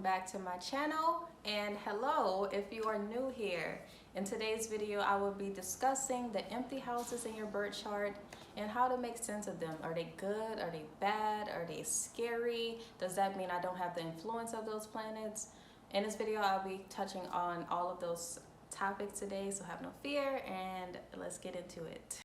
welcome back to my channel, and hello if you are new here. In today's video I will be discussing the empty houses in your birth chart and how to make sense of them. Are they good? Are they bad? Are they scary? Does that mean I don't have the influence of those planets? In this video I'll be touching on all of those topics today, so have no fear and let's get into it.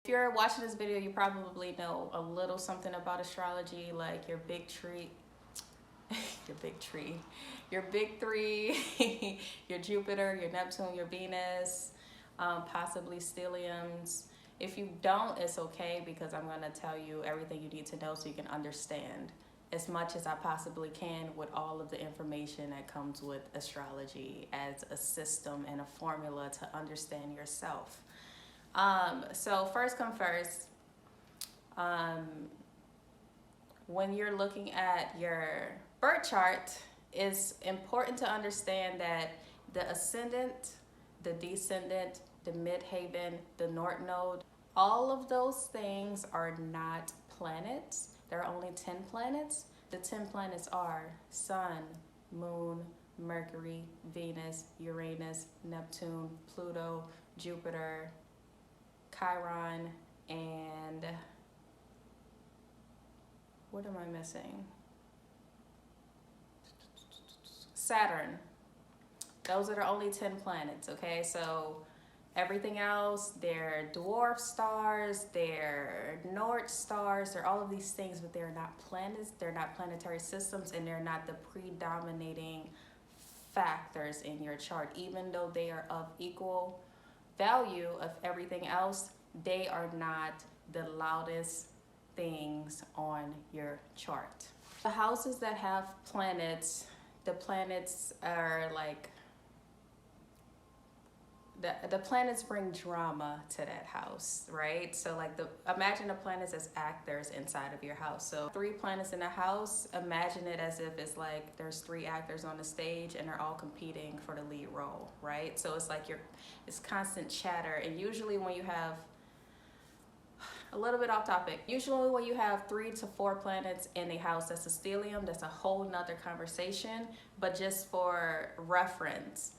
If you're watching this video, you probably know a little something about astrology, like your big tree, your big three, your Jupiter, your Neptune, your Venus, possibly stelliums. If you don't, it's okay, because I'm going to tell you everything you need to know so you can understand as much as I possibly can with all of the information that comes with astrology as a system and a formula to understand yourself. So first come first, when you're looking at your birth chart, it's important to understand that the ascendant, the descendant, the midheaven, the north node, all of those things are not planets. There are only 10 planets. The 10 planets are Sun, Moon, Mercury, Venus, Uranus, Neptune, Pluto, Jupiter, Chiron, and what am I missing? Saturn. Those are the only 10 planets, okay? So everything else, they're dwarf stars, they're north stars, they're all of these things, but they're not planets, they're not planetary systems, and they're not the predominating factors in your chart. Even though they are of equal value of everything else, they are not the loudest things on your chart. The houses that have planets, the planets are like, the planets bring drama to that house, right? So like imagine the planets as actors inside of your house. So 3 planets in a house, imagine it as if it's like there's 3 actors on the stage and they're all competing for the lead role, right? So it's like it's constant chatter. And usually when you have, a little bit off topic, usually when you have 3 to 4 planets in a house, that's a stellium, that's a whole nother conversation. But just for reference,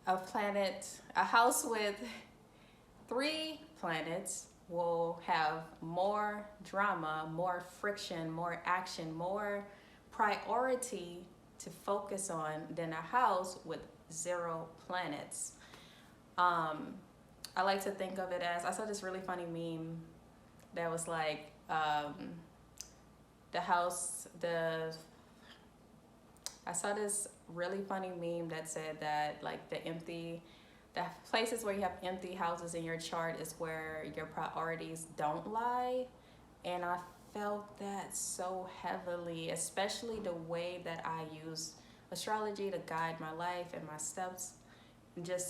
a house with 3 planets will have more drama, more friction, more action, more priority to focus on than a house with 0 planets. I like to think of it as, I saw this really funny meme that was like, I saw this really funny meme that said that like the places where you have empty houses in your chart is where your priorities don't lie. And I felt that so heavily, especially the way that I use astrology to guide my life and my steps.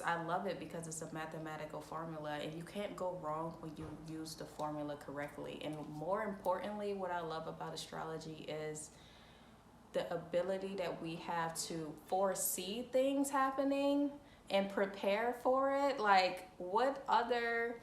I love it because it's a mathematical formula and you can't go wrong when you use the formula correctly. And more importantly, what I love about astrology is the ability that we have to foresee things happening and prepare for it. Like, what other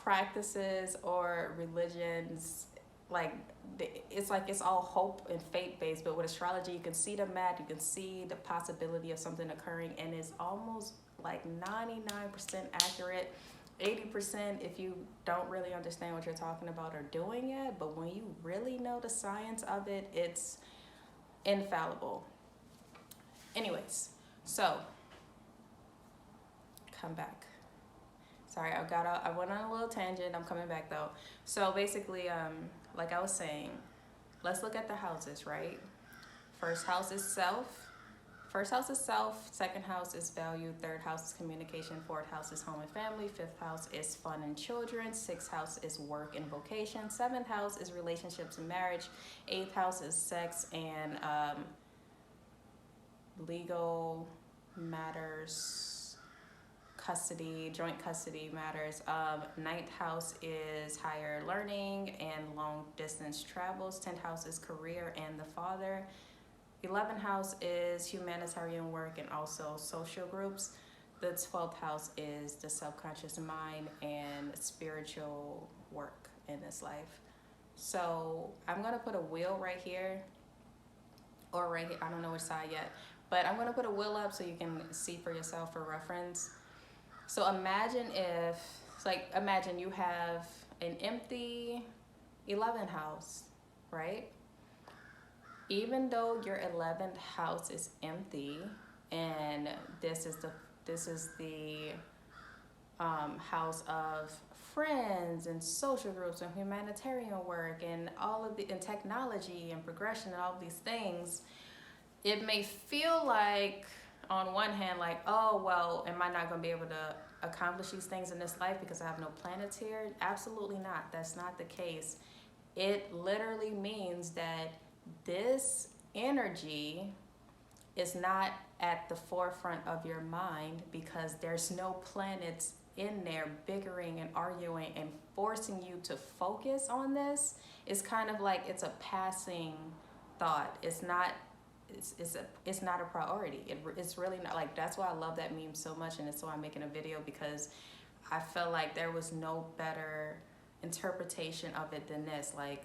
practices or religions, like it's all hope and fate based, but with astrology you can see the math, you can see the possibility of something occurring, and it's almost like 99% accurate, 80% if you don't really understand what you're talking about or doing it. But when you really know the science of it, it's infallible. Anyways, so come back. Sorry, I went on a little tangent. I'm coming back though. So basically, like I was saying, let's look at the houses, right? First house is self. Second house is value. Third house is communication. Fourth house is home and family. Fifth house is fun and children. Sixth house is work and vocation. Seventh house is relationships and marriage. Eighth house is sex and legal matters, custody, joint custody matters. Ninth house is higher learning and long distance travels. 10th house is career and the father. 11th house is humanitarian work and also social groups. The 12th house is the subconscious mind and spiritual work in this life. So I'm gonna put a wheel right here, or right here, I don't know which side yet, but I'm gonna put a wheel up so you can see for yourself for reference. So imagine if, like, imagine you have an empty 11th house, right? Even though your 11th house is empty, and this is the house of friends and social groups and humanitarian work and all of the and technology and progression and all of these things, it may feel like on one hand like, oh well, am I not going to be able to accomplish these things in this life because I have no planets here? Absolutely not. That's not the case. It literally means that this energy is not at the forefront of your mind because there's no planets in there bickering and arguing and forcing you to focus on this. It's kind of like it's a passing thought. It's not a priority. It's really not. Like, that's why I love that meme so much, and it's why I'm making a video, because I felt like there was no better interpretation of it than this. Like,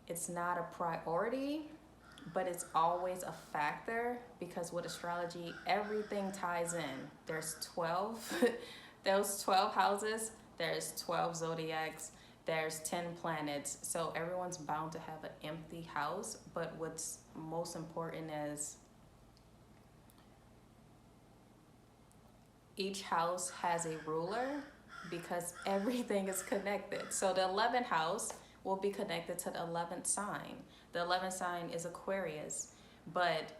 it's not a priority, but it's always a factor, because with astrology, everything ties in. There's 12, those 12 houses, there's 12 zodiacs, there's 10 planets. So everyone's bound to have an empty house. But what's most important is each house has a ruler, because everything is connected. So the 11th house will be connected to the 11th sign. The 11th sign is Aquarius, but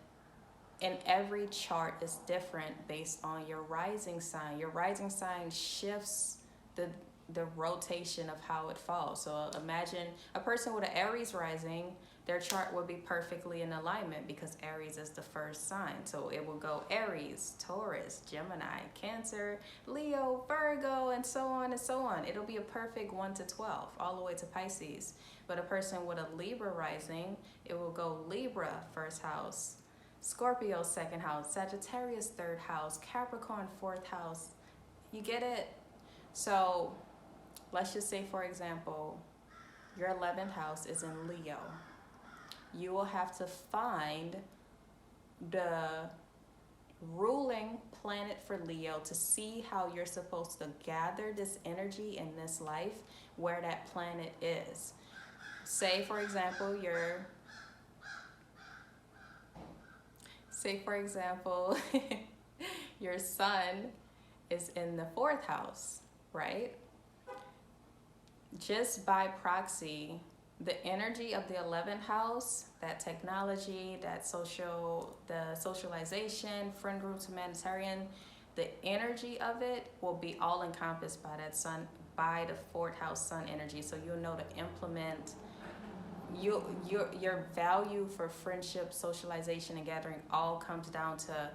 in every chart is different based on your rising sign. Your rising sign shifts the rotation of how it falls. So imagine a person with an Aries rising, their chart would be perfectly in alignment because Aries is the first sign. So it will go Aries, Taurus, Gemini, Cancer, Leo, Virgo, and so on and so on. It'll be a perfect 1 to 12, all the way to Pisces. But a person with a Libra rising, it will go Libra, first house, Scorpio, second house, Sagittarius, third house, Capricorn, fourth house. You get it? So let's just say, for example, your 11th house is in Leo. You will have to find the ruling planet for Leo to see how you're supposed to gather this energy in this life, where that planet is. Say, for example, your sun is in the fourth house, right? Just by proxy, the energy of the 11th house, that technology, the socialization, friend groups, humanitarian, the energy of it will be all encompassed by that sun, by the fourth house sun energy. So you'll know to implement your value for friendship, socialization, and gathering all comes down to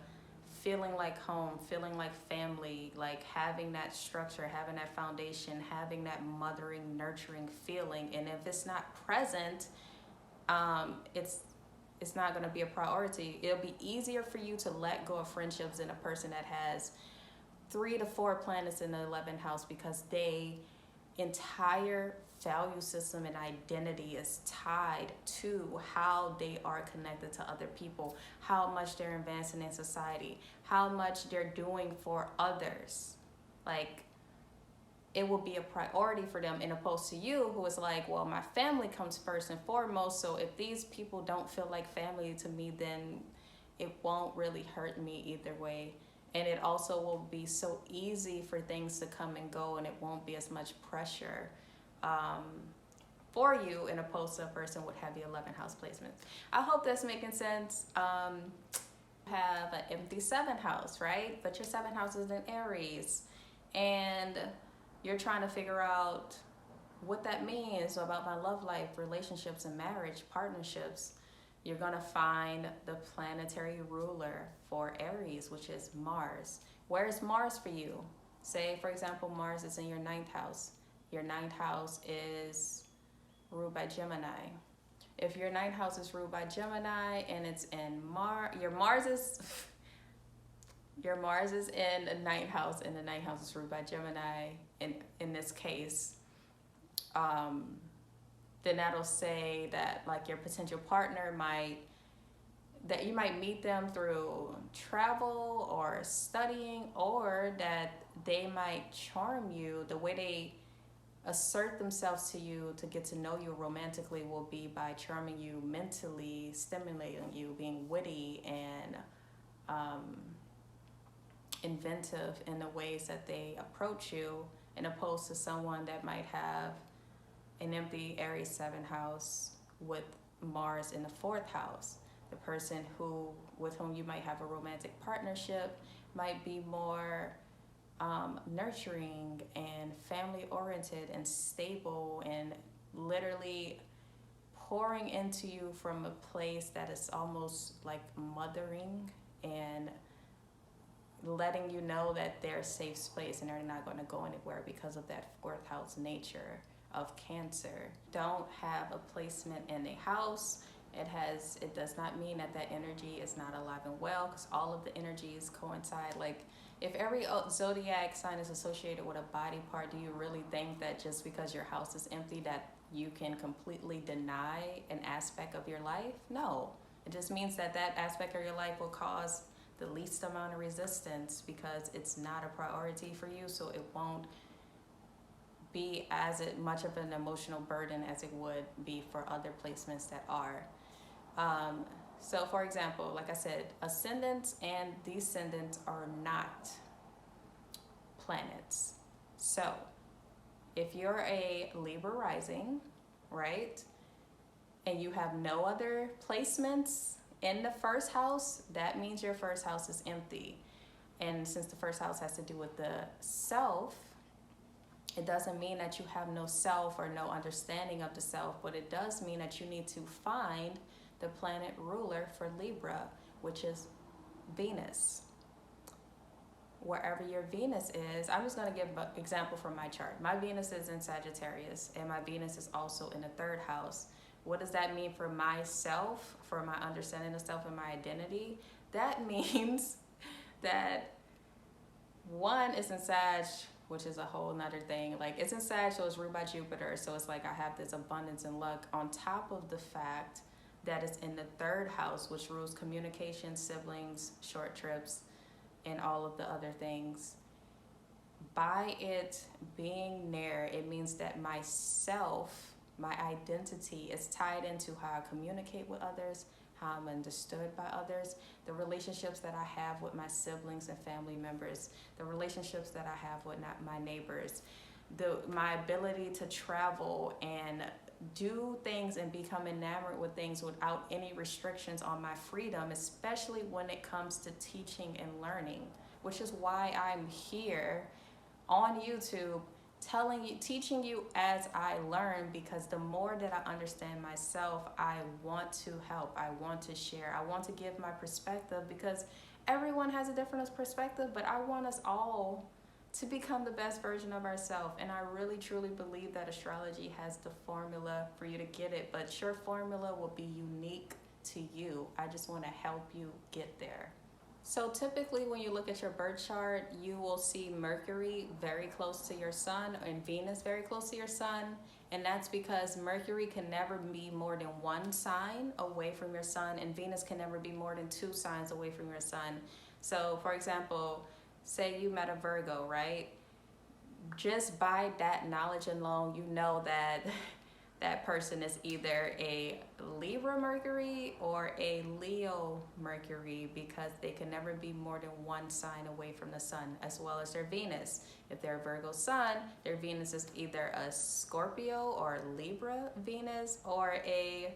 feeling like home, feeling like family, like having that structure, having that foundation, having that mothering, nurturing feeling. And if it's not present, it's not going to be a priority. It'll be easier for you to let go of friendships than a person that has 3 to 4 planets in the 11th house, because they entire value system and identity is tied to how they are connected to other people, how much they're advancing in society, how much they're doing for others. Like, it will be a priority for them, in opposed to you, who is like, well, my family comes first and foremost, so if these people don't feel like family to me, then it won't really hurt me either way. And it also will be so easy for things to come and go, and it won't be as much pressure for you, in opposed to a person would have the 11th house placement. I hope that's making sense. Have an empty 7th house, right? But your 7th house is in Aries, and you're trying to figure out what that means about my love life, relationships, and marriage, partnerships. You're gonna find the planetary ruler for Aries, which is Mars. Where is Mars for you? Say, for example, Mars is in your 9th house. Your 9th house is ruled by Gemini. If your 9th house is ruled by Gemini and it's in your Mars is in the 9th house, and the 9th house is ruled by Gemini. In this case, then that'll say that like your potential partner that you might meet them through travel or studying, or that they might charm you. The way they assert themselves to you to get to know you romantically will be by charming you mentally, stimulating you, being witty and inventive in the ways that they approach you, and opposed to someone that might have an empty Aries 7 house with Mars in the 4th house. The person with whom you might have a romantic partnership might be more nurturing and family oriented and stable, and literally pouring into you from a place that is almost like mothering and letting you know that they're a safe space and they're not going to go anywhere because of that 4th house nature of Cancer. Don't have a placement in a house. It does not mean that energy is not alive and well, because all of the energies coincide. Like, if every zodiac sign is associated with a body part, do you really think that just because your house is empty that you can completely deny an aspect of your life? No. It just means that aspect of your life will cause the least amount of resistance because it's not a priority for you, so it won't be as much of an emotional burden as it would be for other placements that are. So for example, like I said, ascendants and descendants are not planets. So if you're a Libra rising, right, and you have no other placements in the 1st house, that means your 1st house is empty. And since the 1st house has to do with the self, it doesn't mean that you have no self or no understanding of the self, but it does mean that you need to find the planet ruler for Libra, which is Venus. Wherever your Venus is, I'm just going to give an example from my chart. My Venus is in Sagittarius, and my Venus is also in the 3rd house. What does that mean for myself, for my understanding of self and my identity? That means that one is in Sag, which is a whole nother thing. Like, it's in Sag, so it's ruled by Jupiter. So it's like I have this abundance and luck on top of the fact that it's in the 3rd house, which rules communication, siblings, short trips, and all of the other things. By it being there, it means that myself, my identity, is tied into how I communicate with others, how I'm understood by others, the relationships that I have with my siblings and family members, the relationships that I have with my neighbors, my ability to travel and do things and become enamored with things without any restrictions on my freedom, especially when it comes to teaching and learning, which is why I'm here on YouTube teaching you as I learn, because the more that I understand myself, I want to help, I want to share, I want to give my perspective, because everyone has a different perspective, but I want us all to become the best version of ourselves. And I really truly believe that astrology has the formula for you to get it, but your formula will be unique to you. I just want to help you get there. So typically when you look at your birth chart, you will see Mercury very close to your sun and Venus very close to your sun. And that's because Mercury can never be more than 1 sign away from your sun, and Venus can never be more than 2 signs away from your sun. So for example, say you met a Virgo, right? Just by that knowledge alone, you know that that person is either a Libra Mercury or a Leo Mercury, because they can never be more than 1 sign away from the sun, as well as their Venus. If they're a Virgo sun, their Venus is either a Scorpio or Libra Venus, or a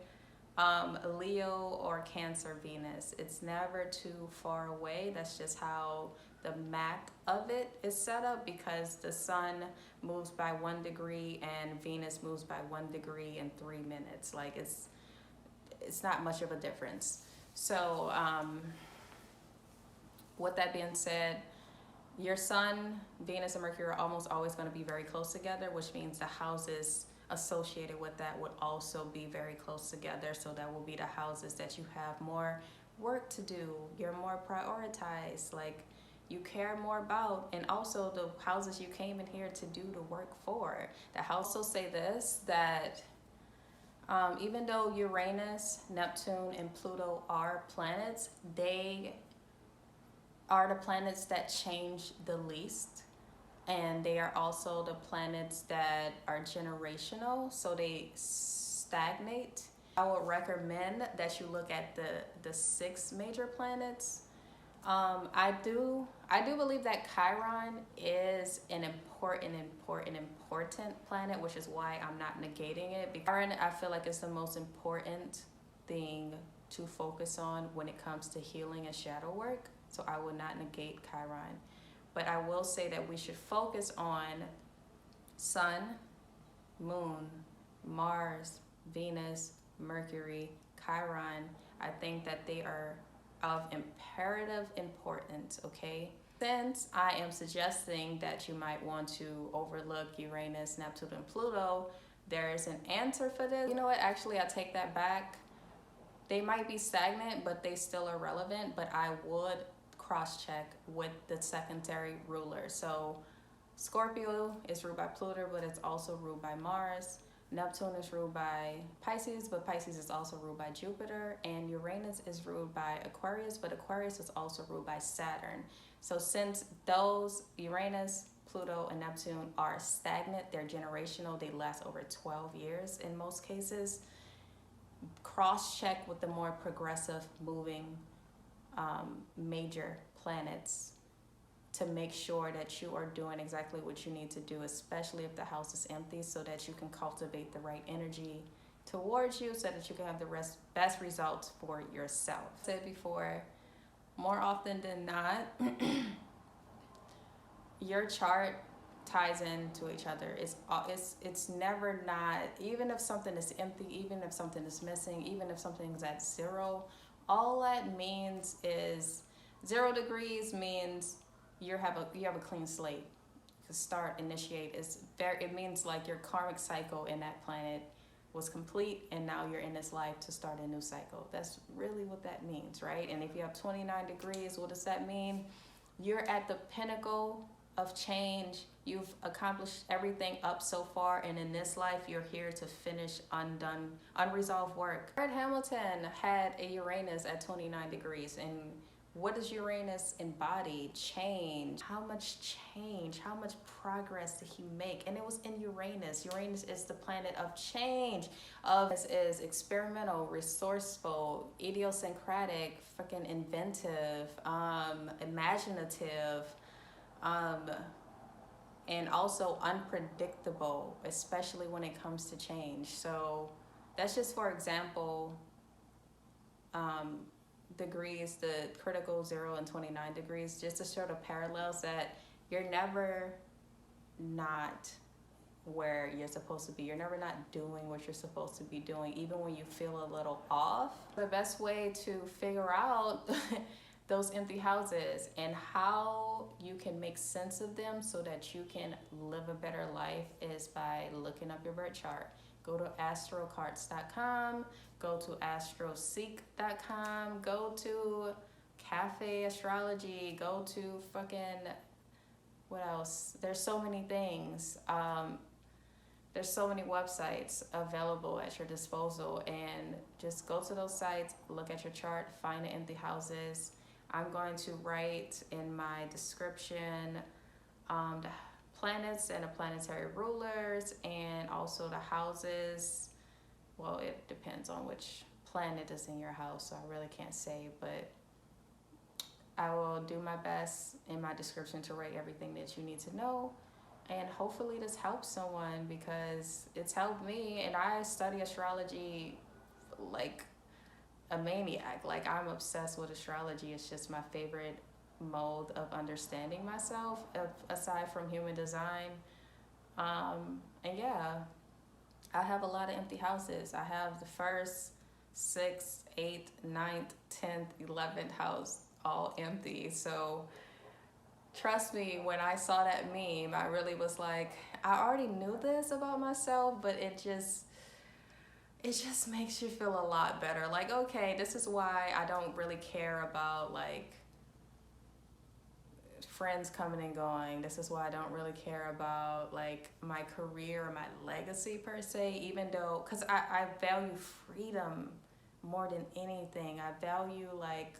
Leo or Cancer Venus. It's never too far away. That's just how the math of it is set up, because the sun moves by 1 degree and Venus moves by 1 degree in 3 minutes. Like, it's not much of a difference. So with that being said, your sun, Venus, and Mercury are almost always going to be very close together, which means the houses associated with that would also be very close together. So that will be the houses that you have more work to do, you're more prioritized, like you care more about, and also the houses you came in here to do the work for. The house will say this, that Even though Uranus, Neptune, and Pluto are planets, they are the planets that change the least. And they are also the planets that are generational, so they stagnate. I would recommend that you look at the 6 major planets. I do believe that Chiron is an important planet, which is why I'm not negating it. Chiron, I feel like, is the most important thing to focus on when it comes to healing and shadow work. So I will not negate Chiron. But I will say that we should focus on Sun, Moon, Mars, Venus, Mercury, Chiron. I think that they are of imperative importance, okay? Since I am suggesting that you might want to overlook Uranus, Neptune, and Pluto, there is an answer for this. You know what? Actually, I take that back. They might be stagnant, but they still are relevant, but I would cross-check with the secondary ruler. So Scorpio is ruled by Pluto, but it's also ruled by Mars. Neptune is ruled by Pisces, but Pisces is also ruled by Jupiter. And Uranus is ruled by Aquarius, but Aquarius is also ruled by Saturn. So since those Uranus, Pluto, and Neptune are stagnant, they're generational, they last over 12 years in most cases, cross-check with the more progressive moving major planets to make sure that you are doing exactly what you need to do, especially if the house is empty, so that you can cultivate the right energy towards you so that you can have the best results for yourself. I said before, more often than not, your chart ties into each other. It's never not, even if something is empty, even if something is missing, even if something's at 0, all that means is 0 degrees means you have a clean slate to start, initiate. It means like your karmic cycle in that planet was complete, and now you're in this life to start a new cycle. That's really what that means, right? And if you have 29 degrees, what does that mean? You're at the pinnacle of change. You've accomplished everything up so far, and in this life you're here to finish unresolved work. Fred Hamilton had a Uranus at 29 degrees, and what does Uranus embody? Change. How much change, how much progress did he make? And it was in Uranus. Uranus is the planet of change. Is experimental, resourceful, idiosyncratic, freaking inventive, imaginative, and also unpredictable, especially when it comes to change. So that's just, for example, degrees, the critical 0 and 29 degrees, just to show the parallels that you're never not where you're supposed to be. You're never not doing what you're supposed to be doing, even when you feel a little off. The best way to figure out those empty houses and how you can make sense of them so that you can live a better life is by looking up your birth chart. Go to astrocarts.com, go to astroseek.com, go to Cafe Astrology, go to what else? There's so many things. There's so many websites available at your disposal, and just go to those sites, look at your chart, find the empty houses. I'm going to write in my description the planets and the planetary rulers, and also the houses. Well, it depends on which planet is in your house, so I really can't say, but I will do my best in my description to write everything that you need to know. And hopefully this helps someone, because it's helped me, and I study astrology like a maniac. Like, I'm obsessed with astrology. It's just my favorite mode of understanding myself, aside from human design. And yeah, I have a lot of empty houses. I have the 1st, 6th, 8th, 9th, 10th, 11th house all empty. So trust me, when I saw that meme, I really was like, I already knew this about myself, but it just makes you feel a lot better. Like, okay, this is why I don't really care about like friends coming and going. This is why I don't really care about like my career or my legacy per se, even though, because I value freedom more than anything. I value like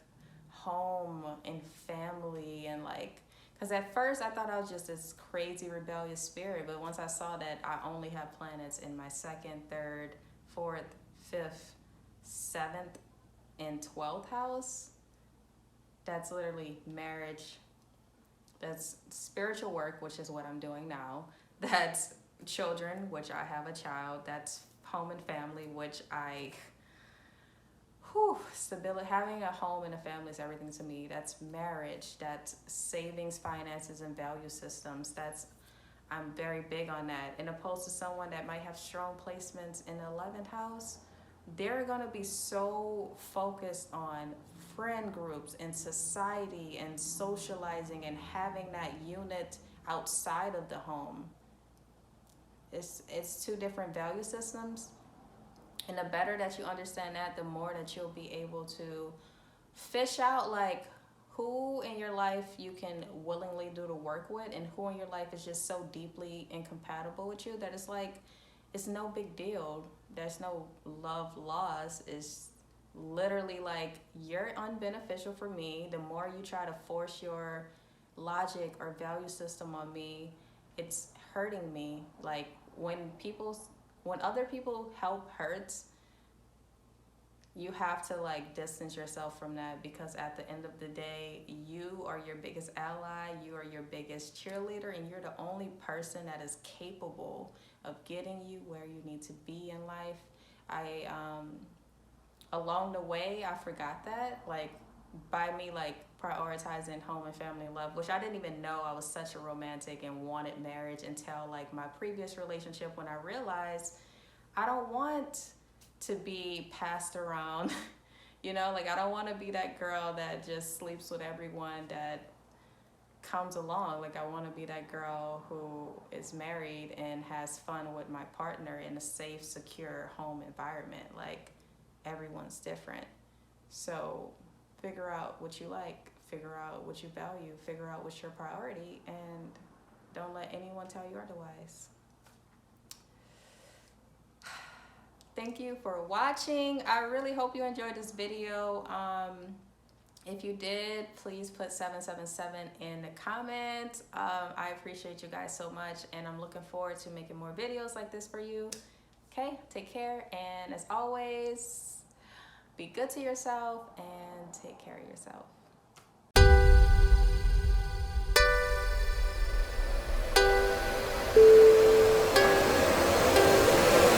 home and family and like, because at first I thought I was just this crazy rebellious spirit, but once I saw that I only have planets in my second, third, fourth, fifth, seventh, and 12th house, that's literally marriage, that's spiritual work, which is what I'm doing now, that's children, which I have a child, that's home and family, which stability, having a home and a family is everything to me. That's marriage, that's savings, finances, and value systems. I'm very big on that. And opposed to someone that might have strong placements in the 11th house, they're gonna be so focused on friend groups and society and socializing and having that unit outside of the home. It's two different value systems. And the better that you understand that, the more that you'll be able to fish out like who in your life you can willingly do the work with, and who in your life is just so deeply incompatible with you that it's like, it's no big deal. There's no love loss. It's literally like, you're unbeneficial for me. The more you try to force your logic or value system on me, it's hurting me. Like when other people help hurts, you have to like distance yourself from that, because at the end of the day, you are your biggest ally, you are your biggest cheerleader, and you're the only person that is capable of getting you where you need to be in life. Along the way, I forgot that, like by me like prioritizing home and family love, which I didn't even know I was such a romantic and wanted marriage until like my previous relationship, when I realized I don't want to be passed around. You know, like I don't want to be that girl that just sleeps with everyone that comes along. Like I want to be that girl who is married and has fun with my partner in a safe, secure home environment. Like everyone's different. So figure out what you like, figure out what you value, figure out what's your priority, and don't let anyone tell you otherwise. Thank you for watching. I really hope you enjoyed this video. If you did, please put 777 in the comments. I appreciate you guys so much, and I'm looking forward to making more videos like this for you. Okay, take care, and as always, be good to yourself and take care of yourself.